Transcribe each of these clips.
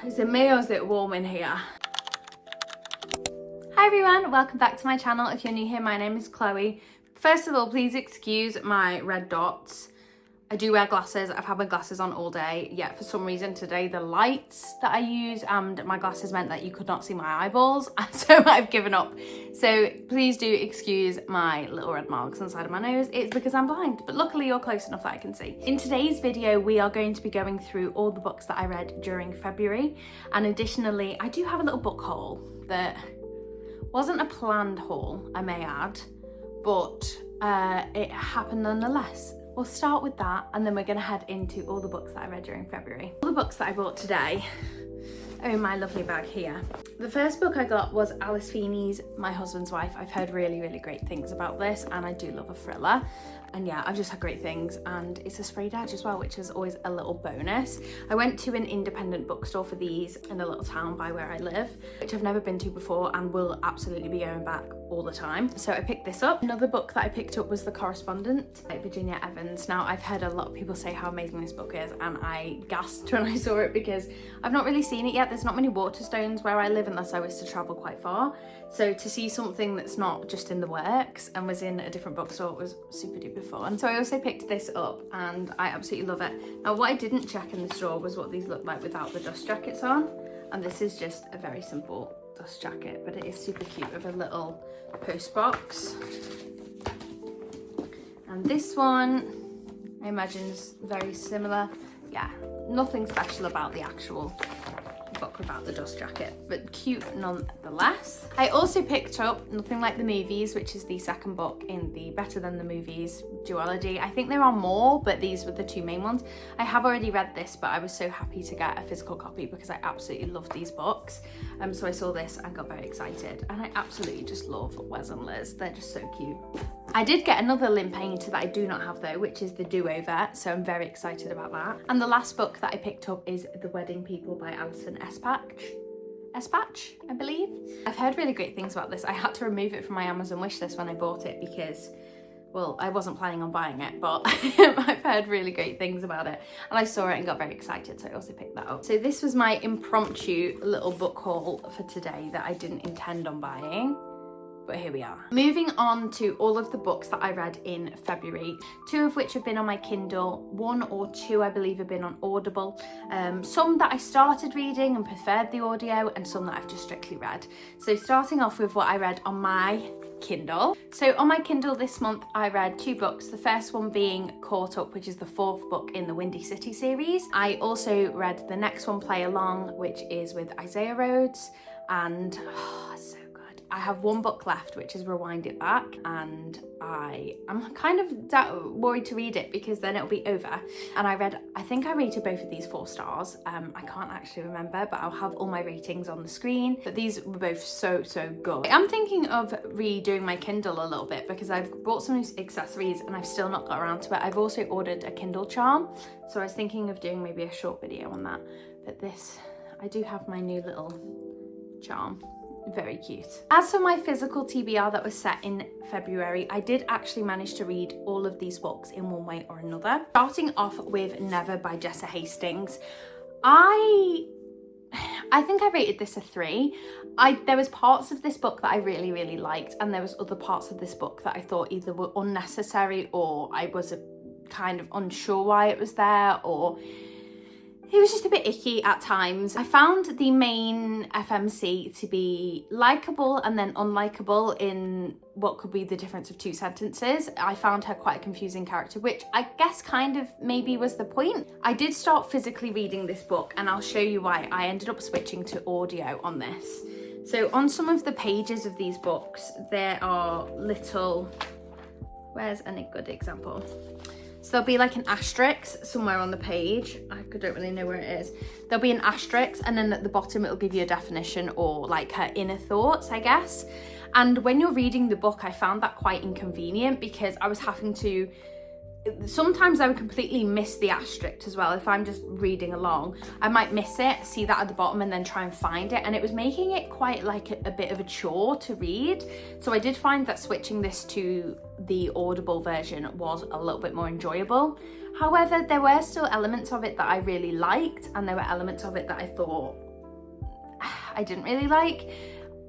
Is it me or is it warm in here? Hi everyone, welcome back to my channel. If you're new here, my name is Chloe. First of all, please excuse my red dots. I do wear glasses. I've had my glasses on all day, yet for some reason today the lights that I use and my glasses meant that you could not see my eyeballs, so I've given up. So please do excuse my little red marks on the side of my nose. It's because I'm blind, but luckily you're close enough that I can see. In today's video, we are going to be going through all the books that I read during February, and additionally, I do have a little book haul that wasn't a planned haul, I may add, but it happened nonetheless. We'll start with that and then we're going to head into all the books that I read during February. All the books that I bought today are in my lovely bag here. The first book I got was Alice Feeney's My Husband's Wife. I've heard really, really great things about this and I do love a thriller. And yeah, I've just had great things, and it's a sprayed edge as well, which is always a little bonus. I went to an independent bookstore for these in a little town by where I live, which I've never been to before and will absolutely be going back all the time. So I picked this up. Another book that I picked up was The Correspondent by Virginia Evans. Now, I've heard a lot of people say how amazing this book is, and I gasped when I saw it because I've not really seen it yet. There's not many Waterstones where I live unless I was to travel quite far. So to see something that's not just in the works and was in a different bookstore was super duper fun. So I also picked this up and I absolutely love it. Now, what I didn't check in the store was what these look like without the dust jackets on. And this is just a very simple dust jacket, but it is super cute with a little post box. And this one, I imagine, is very similar. Yeah, nothing special about the actual book without the dust jacket, but cute nonetheless. I also picked up Nothing Like the Movies, which is the second book in the Better Than the Movies duology. I think there are more, but these were the two main ones. I have already read this, but I was so happy to get a physical copy because I absolutely love these books. So I saw this and got very excited, and I absolutely just love Wes and Liz. They're just so cute. I did get another Lynn Painter that I do not have though, which is The Do-Over, so I'm very excited about that. And the last book that I picked up is The Wedding People by Alison Espach, I believe. I've heard really great things about this. I had to remove it from my Amazon wishlist when I bought it because, well, I wasn't planning on buying it, but I've heard really great things about it. And I saw it and got very excited, so I also picked that up. So this was my impromptu little book haul for today that I didn't intend on buying, but here we are. Moving on to all of the books that I read in February, 2 of which have been on my Kindle, 1 or 2 I believe have been on Audible, some that I started reading and preferred the audio, and some that I've just strictly read. So starting off with what I read on my Kindle. So on my Kindle this month I read 2 books, the first one being Caught Up, which is the 4th book in the Windy City series. I also read the next one, Play Along, which is with Isaiah Rhodes, and so I have 1 book left, which is Rewind It Back, and I'm kind of worried to read it because then it'll be over. And I think I rated both of these 4 stars. I can't actually remember, but I'll have all my ratings on the screen. But these were both so good. I'm thinking of redoing my Kindle a little bit because I've bought some new accessories and I've still not got around to it. I've also ordered a Kindle charm, so I was thinking of doing maybe a short video on that. But this, I do have my new little charm. Very cute. As for my physical TBR that was set in February, I did actually manage to read all of these books in one way or another. Starting off with Never by Jessa Hastings. I think I rated this a 3. There was parts of this book that I really liked, and there was other parts of this book that I thought either were unnecessary or I was kind of unsure why it was there, or it was just a bit icky at times. I found the main FMC to be likeable and then unlikable in what could be the difference of 2 sentences. I found her quite a confusing character, which I guess kind of maybe was the point. I did start physically reading this book, and I'll show you why I ended up switching to audio on this. So on some of the pages of these books, there are little, where's a good example? So there'll be like an asterisk somewhere on the page. I don't really know where it is. There'll be an asterisk, and then at the bottom it'll give you a definition or like her inner thoughts, I guess. And when you're reading the book, I found that quite inconvenient because I was having to, sometimes I would completely miss the asterisk as well. If I'm just reading along, I might miss it, see that at the bottom, and then try and find it. And it was making it quite like a bit of a chore to read. So I did find that switching this to the Audible version was a little bit more enjoyable. However, there were still elements of it that I really liked, and there were elements of it that I thought I didn't really like.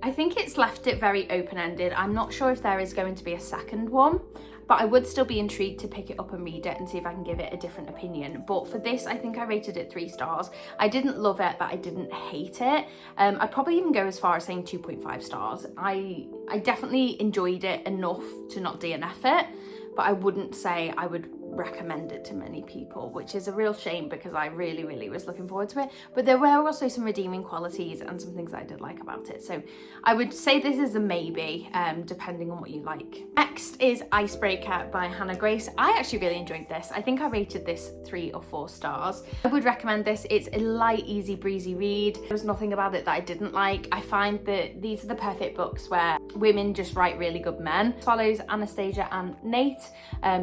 I think it's left it very open-ended. I'm not sure if there is going to be a second one, but I would still be intrigued to pick it up and read it and see if I can give it a different opinion. But for this, I think I rated it 3 stars. I didn't love it, but I didn't hate it. I'd probably even go as far as saying 2.5 stars. I definitely enjoyed it enough to not DNF it, but I wouldn't say I would recommend it to many people, which is a real shame because I really was looking forward to it. But there were also some redeeming qualities and some things I did like about it, so I would say this is a maybe, depending on what you like. Next is Icebreaker by Hannah Grace. I actually really enjoyed this. I think I rated this 3 or 4 stars. I would recommend this. It's a light, easy breezy read. There was nothing about it that I didn't like. I find that these are the perfect books where women just write really good men. It follows Anastasia and Nate,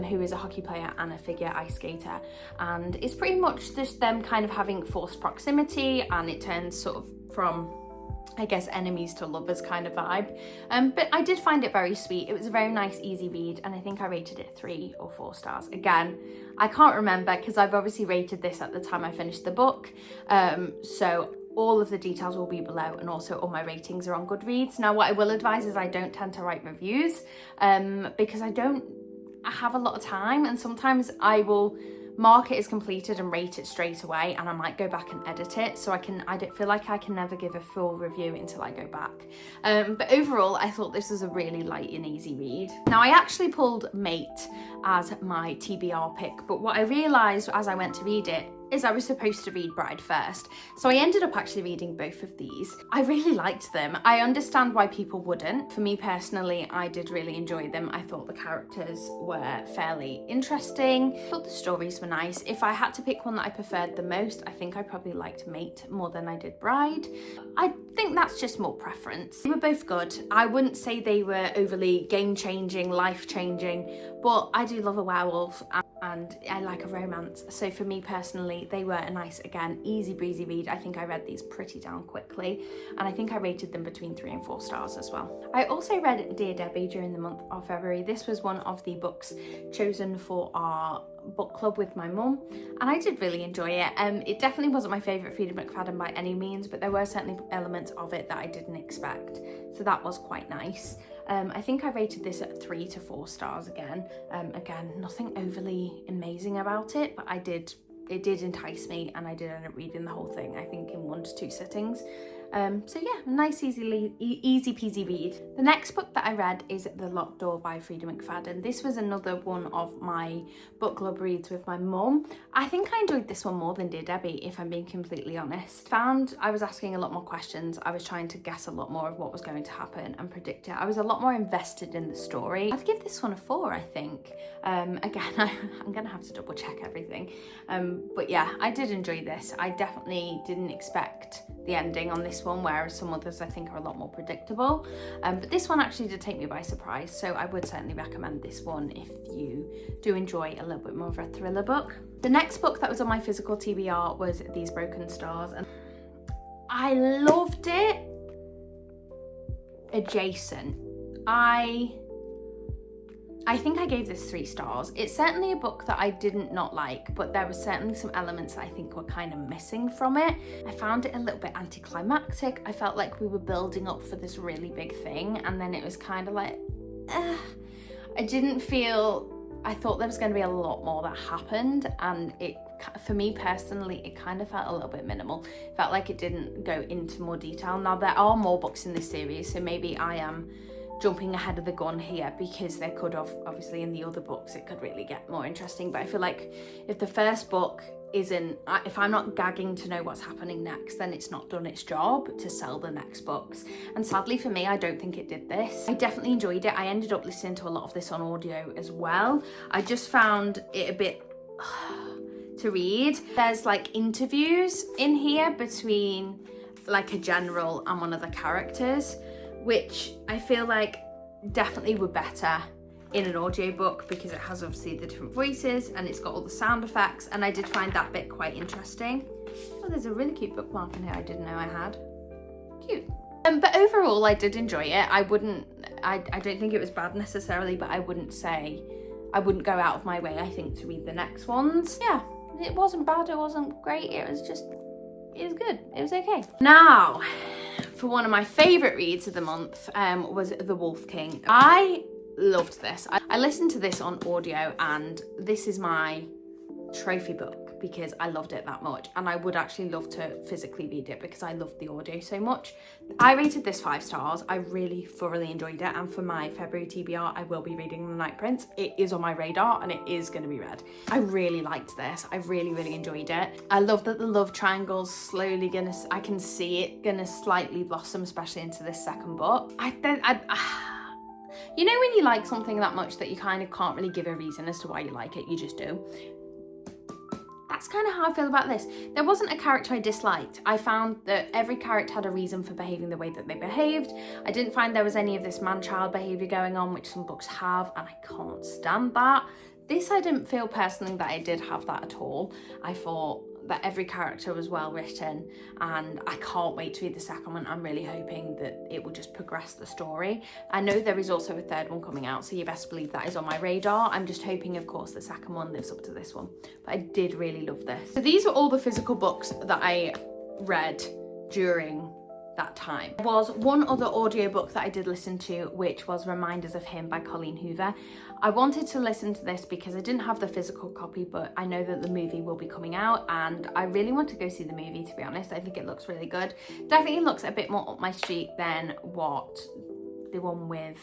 who is a hockey player and a figure ice skater, and it's pretty much just them kind of having forced proximity, and it turns sort of from, I guess, enemies to lovers kind of vibe. But I did find it very sweet. It was a very nice, easy read, and I think I rated it 3 or 4 stars. Again, I can't remember because I've obviously rated this at the time I finished the book, so all of the details will be below, and also all my ratings are on Goodreads. Now, what I will advise is I don't tend to write reviews because I have a lot of time, and sometimes I will mark it as completed and rate it straight away, and I might go back and edit it, so I don't feel like I can never give a full review until I go back. But overall, I thought this was a really light and easy read. Now, I actually pulled Mate as my TBR pick, but what I realised as I went to read it is I was supposed to read Bride first. So I ended up actually reading both of these. I really liked them. I understand why people wouldn't. For me personally, I did really enjoy them. I thought the characters were fairly interesting. I thought the stories were nice. If I had to pick one that I preferred the most, I think I probably liked Mate more than I did Bride. I think that's just more preference. They were both good. I wouldn't say they were overly game-changing, life-changing, but I do love a werewolf and I like a romance. So for me personally, they were a nice, again, easy breezy read. I think I read these pretty damn quickly, and I think I rated them between 3 and 4 stars as well. I also read Dear Debbie during the month of February. This was one of the books chosen for our book club with my mum, and I did really enjoy it. It definitely wasn't my favourite Freida McFadden by any means, but there were certainly elements of it that I didn't expect, so that was quite nice. I think I rated this at 3 to 4 stars again. Again, nothing overly amazing about it, but it did entice me, and I did end up reading the whole thing, I think in 1 to 2 sittings. So yeah, nice, easy peasy read. The next book that I read is The Locked Door by Freida McFadden. This was another one of my book club reads with my mum. I think I enjoyed this one more than Dear Debbie, if I'm being completely honest. Found I was asking a lot more questions. I was trying to guess a lot more of what was going to happen and predict it. I was a lot more invested in the story. I'd give this one a 4, I think. Again, I'm gonna have to double check everything. But yeah, I did enjoy this. I definitely didn't expect the ending on this one, whereas some others I think are a lot more predictable. But this one actually did take me by surprise, so I would certainly recommend this one if you do enjoy a little bit more of a thriller book. The next book that was on my physical TBR was These Broken Stars, and I loved it. Adjacent. I think I gave this 3 stars. It's certainly a book that I didn't not like, but there were certainly some elements that I think were kind of missing from it. I found it a little bit anticlimactic. I felt like we were building up for this really big thing, and then it was kind of like, I thought there was going to be a lot more that happened, and for me personally, it kind of felt a little bit minimal. It felt like it didn't go into more detail. Now, there are more books in this series, so maybe I am jumping ahead of the gun here, because there could have, obviously in the other books, it could really get more interesting. But I feel like if the first book if I'm not gagging to know what's happening next, then it's not done its job to sell the next books. And sadly for me, I don't think it did this. I definitely enjoyed it. I ended up listening to a lot of this on audio as well. I just found it a bit to read. There's like interviews in here between like a general and one of the characters, which I feel like definitely were better in an audiobook, because it has obviously the different voices and it's got all the sound effects, and I did find that bit quite interesting. Oh, there's a really cute bookmark in here I didn't know I had. Cute. But overall, I did enjoy it. I don't think it was bad necessarily, but I wouldn't go out of my way, I think, to read the next ones. Yeah, it wasn't bad, it wasn't great, it was good, it was okay. Now, for one of my favourite reads of the month was The Wolf King. I loved this. I listened to this on audio, and this is my trophy book because I loved it that much, and I would actually love to physically read it because I loved the audio so much. I rated this 5 stars. I really thoroughly enjoyed it, and for my February TBR I will be reading The Night Prince. It is on my radar and it is going to be read. I really liked this. I really enjoyed it. I love that the love triangle's slowly I can see it gonna slightly blossom, especially into this second book. You know when you like something that much that you kind of can't really give a reason as to why you like it, you just do. That's kind of how I feel about this. There wasn't a character I disliked. I found that every character had a reason for behaving the way that they behaved. I didn't find there was any of this man-child behaviour going on, which some books have, and I can't stand that. This, I didn't feel personally that I did have that at all. I thought that every character was well written, and I can't wait to read the second one. I'm really hoping that it will just progress the story. I know there is also a third one coming out, so you best believe that is on my radar. I'm just hoping, of course, the second one lives up to this one. But I did really love this. So these are all the physical books that I read during that time. There was one other audiobook that I did listen to, which was Reminders of Him by Colleen Hoover. I wanted to listen to this because I didn't have the physical copy, but I know that the movie will be coming out, and I really want to go see the movie, to be honest. I think it looks really good. Definitely looks a bit more up my street than what the one with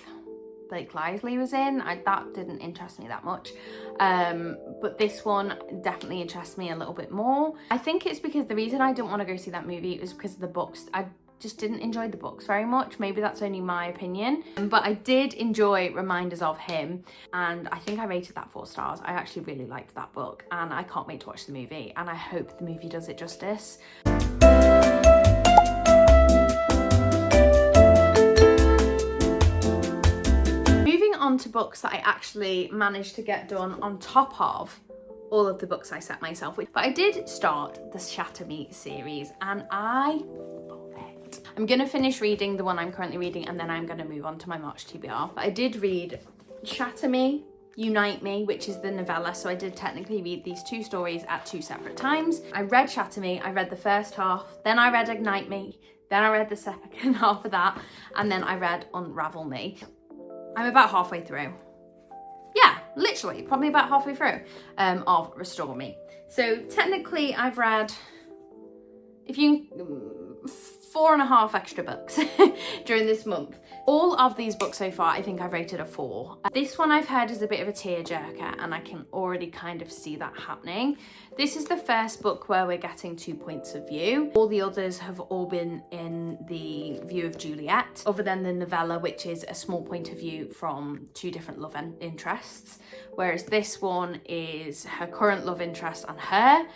Blake Lively was in. That didn't interest me that much, but this one definitely interests me a little bit more. I think it's because the reason I didn't want to go see that movie was because of the books. I just didn't enjoy the books very much. Maybe that's only my opinion, but I did enjoy Reminders of Him, and I think I rated that 4 stars. I actually really liked that book, and I can't wait to watch the movie, and I hope the movie does it justice. Moving on to books that I actually managed to get done on top of all of the books I set myself with. But I did start the Shatter Me series, and I love it. I'm gonna finish reading the one I'm currently reading, and then I'm gonna move on to my March TBR. But I did read Shatter Me, Unite Me, which is the novella, so I did technically read these 2 stories at 2 separate times. I read Shatter Me, I read the first half, then I read Ignite Me, then I read the second half of that, and then I read Unravel Me. I'm about halfway through. Yeah, literally, probably about halfway through of Restore Me. So technically I've read, 4.5 extra books during this month. All of these books so far, I think I've rated a 4. This one I've heard is a bit of a tearjerker, and I can already kind of see that happening. This is the first book where we're getting 2 points of view. All the others have all been in the view of Juliet, other than the novella, which is a small point of view from 2 different love interests, whereas this one is her current love interest and her.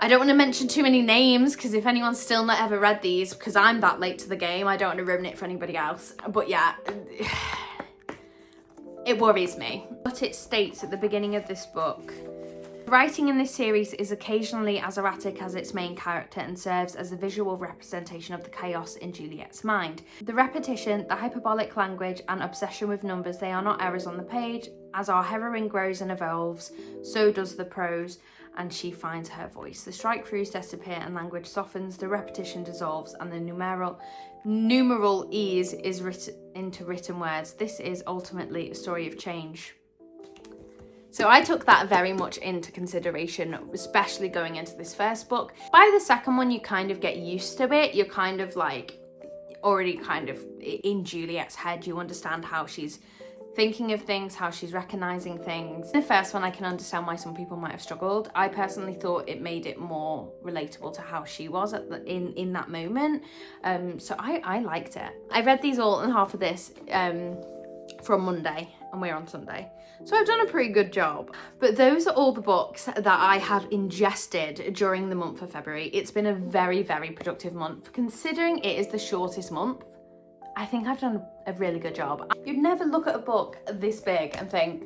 I don't want to mention too many names, because if anyone's still not ever read these, because I'm that late to the game, I don't want to ruin it for anybody else. But yeah, it worries me. But it states at the beginning of this book, writing in this series is occasionally as erratic as its main character and serves as a visual representation of the chaos in Juliet's mind. The repetition, the hyperbolic language, and obsession with numbers, they are not errors on the page. As our heroine grows and evolves, so does the prose, and she finds her voice. The strike-throughs disappear and language softens, the repetition dissolves, and the numeral ease is written into written words. This is ultimately a story of change. So I took that very much into consideration, especially going into this first book. By the second one, you kind of get used to it. You're kind of like already kind of in Juliet's head. You understand how she's thinking of things, how she's recognizing things. In the first one, I can understand why some people might have struggled. I personally thought it made it more relatable to how she was in that moment. So I liked it. I read these all in half of this from Monday, and we're on Sunday. So I've done a pretty good job. But those are all the books that I have ingested during the month of February. It's been a very, very productive month. Considering it is the shortest month, I think I've done a really good job. You'd never look at a book this big and think,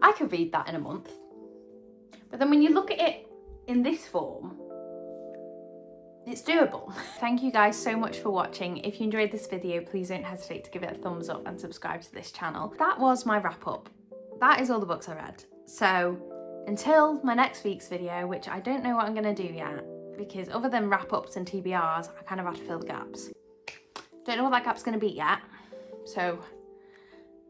I could read that in a month. But then when you look at it in this form, it's doable. Thank you guys so much for watching. If you enjoyed this video, please don't hesitate to give it a thumbs up and subscribe to this channel. That was my wrap up. That is all the books I read. So until my next week's video, which I don't know what I'm gonna do yet, because other than wrap ups and TBRs, I kind of have to fill the gaps. Don't know what that gap's going to be yet, so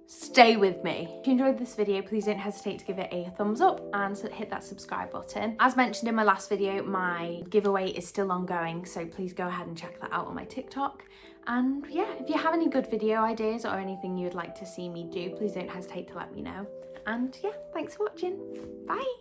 stay with me. If you enjoyed this video, please don't hesitate to give it a thumbs up and hit that subscribe button. As mentioned in my last video, my giveaway is still ongoing, so please go ahead and check that out on my TikTok. And yeah, if you have any good video ideas or anything you would like to see me do, please don't hesitate to let me know. And yeah, thanks for watching. Bye.